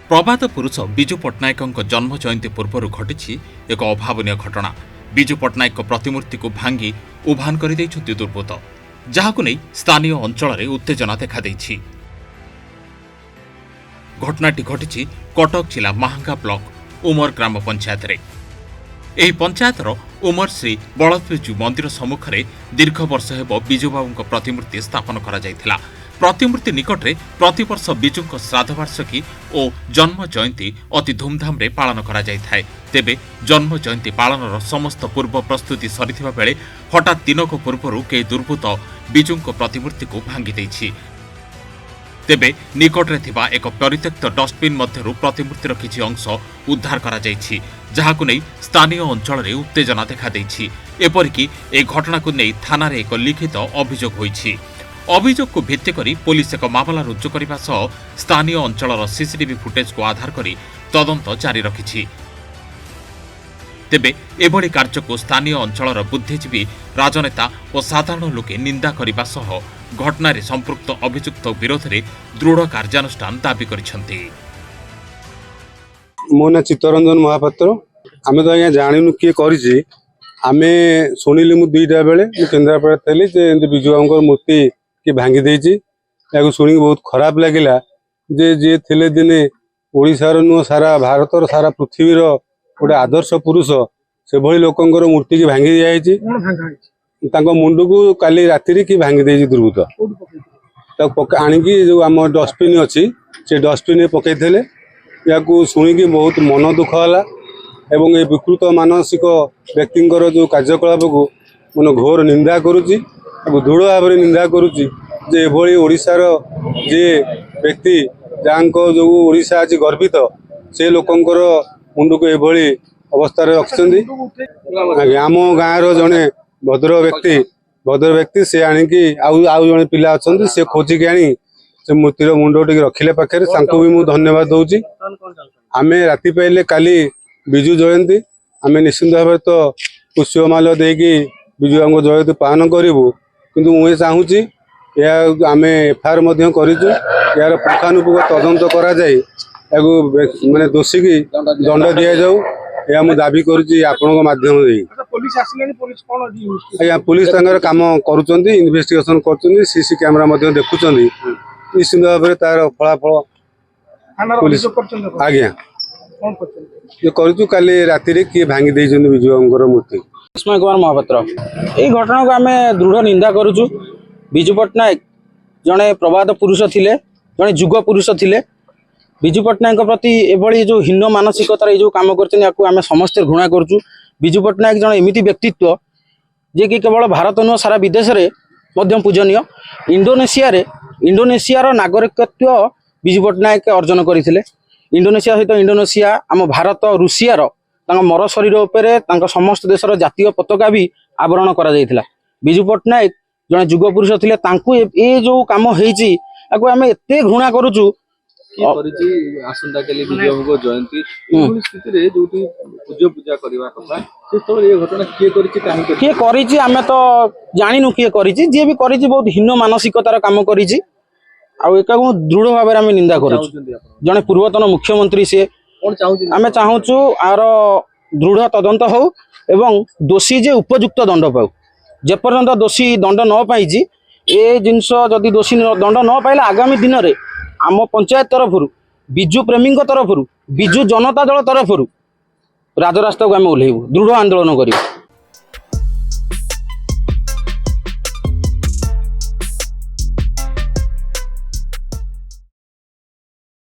प्रभात पुरुष विजु पट्टनायक जन्म जयंती पूर्व घटी एक अभावन घटना। विजु पट्टनायक प्रतिमूर्ति को भांगी उभान कर दुर्बृत्त, जहां नहीं स्थानीय अंचल उत्तेजना देखा देछि। घटनाटी घटी कटक जिला महांगा ब्लॉक उमर ग्राम पंचायत रे। एही पंचायतर उमर श्री बलदेवजू मंदिर सम्मुख में दीर्घ वर्ष हेब विजुबाबू प्रतिमूर्ति स्थापन करा जायथिला। प्रतिमूर्ति निकट में प्रतिवर्ष विजु श्राद्धवार्षिकी और जन्म जयंती अति धूमधाम रे पालन करा जायथाय। तेबे जन्म जयंती पालनर समस्त पूर्व प्रस्तुति सरिथिबा बेले हठात दिनक पूर्वरु के दुर्बृत्त विजु प्रतिमूर्ति को भांगी देछि। तेबे निकट में थिबा एक परित्यक्त डस्टबिन मध्यरु प्रतिमूर्तिर किछि अंश उद्धार करा जायछि, जहाकु नै स्थानीय अंचल रे उत्तेजना देखा देछि। एपरिकी ए घटना को नै थाना रे एक लिखित अभियोग होइछि। अभियोग को भित्ति करी पुलिस एक मामला रुजु करने स्थानीय अंचल सीसीटीवी फुटेज को आधार करी तदंत जारी रखिछि। तेबे एभली कार्य को स्थानीय अंचल बुद्धिजीवी, राजनेता और साधारण लोके निंदा करने सह घटना रे संपृक्त अभियुक्त विरोध में दृढ़ कार्यानुष्ठान दाबी करिसेंति। मो ना चित्तरंजन महापात्र। आमे तो आज्ञा जानिनु किए करिछि। आमे सुनिलु मु 2टा बेले मु केन्द्रापड़ा थेली जे विजु बाबूर मूर्ति कि भांगी देछि। याको सुनी बहुत खराब लागिला जे जे थिले दिने ओडिसार नु सारा भारतर सारा पृथ्वीर गोटे आदर्श पुरुष से भली लोकंकर मूर्ति की भांगी दिया जायछि। तांको मुंडू को काली रात्रि की भांगी देछि दुर्बृत्त आनिकी जो आम डस्टबिन अच्छी से डस्टबिन पकईले। याकू शुणिकी बहुत मन दुख है एवं ये विकृत मानसिक व्यक्तिंकर जो कार्यकलाप को मन घोर निंदा करुच्ची, दृढ़ भाव में निंदा करुच्ची जे एभली ओडिशार जे व्यक्ति जहाँ जो ओडिशा आज गर्वित से लोकंकर मुंडू को एभली अवस्था रखिछन्ती। आम गाँव जड़े भद्र व्यक्ति से आनिकी आउ जड़े पिला अच्छा से खोजिकी आनी से मूर्तिर मुंड टे रखिले पाखे भी मुझे धन्यवाद दूची। आम राति पाइले काली विजु जयंती आम निश्चिंत भाव तो पुष्पमाल देकी विजु बाबू जयंती पालन करूँ, किंतु मुझे चाहूँगी आम एफआईआर यार पुंखानुपुंख तदंत करा जाए माने दोषी की दंड दि जाऊ या मु दाबी करुच्ची आपण माध्यम पुलिस काम करुँच इन्वेस्टिगेशन कर सीसी कैमरा देखुं निश्चिंत भाव में तार फलाफल पुलिस आज्ञा करूँ। काली राति किए भांगी विजु बाबूर मूर्ति। विस्मय कुमार महापात्र। यही घटना को आम दृढ़ निंदा करुचु। विजु पट्टनायक जड़े प्रबाद पुरुष थिले, जड़े जुग पुरुष थिले। विजु पट्टनायक प्रति एभली जो हीन मानसिकतार जो काम कर समस्ते घृणा करुचु। विजु पट्टनायक जड़े एमती व्यक्तित्व जे कि केवल भारत नुह सारा विदेश में पूजनीय। इंडोनेशिया नागरिकत्व विजु पट्टनायक अर्जन करते। इंडोनेशिया सहित इंडोनेशिया आम भारत रुषियार मर शरीर उपरे समस्त देशर जातीय पताका भी आवरण करा जायथिला। विजु पट्टनायक जड़े जुग पुरुष थिले, तांकु ए जो काम होईची आकु आमे एते घृणा करूचु। आसंता काली विजय बाबू जयंती स्थिति रे जोटी पूजा करबा कथा से तो ये घटना किए करिछि आमे तो जानिनु किए करिछि। जे भी करिछि बहुत हीन मानसिकतार काम करिछि। आ एका दृढ़ भाव में आमे निंदा करूछु। जड़े पूर्वतन मुख्यमंत्री से आमे चाहूचु आर दृढ़ तदंत हो एवं दोषी जे उपयुक्त दंड पाऊ। जेपर्यंत दोषी दंड न पाइछि ए जिनस जदि दोषी दंड न पाइला आगामी दिन में आम पंचायत तरफ विजु प्रेमी तरफ विजु जनता दल तरफ राजरास्ता को आम ओह्लैबू, दृढ़ आंदोलन करूँ।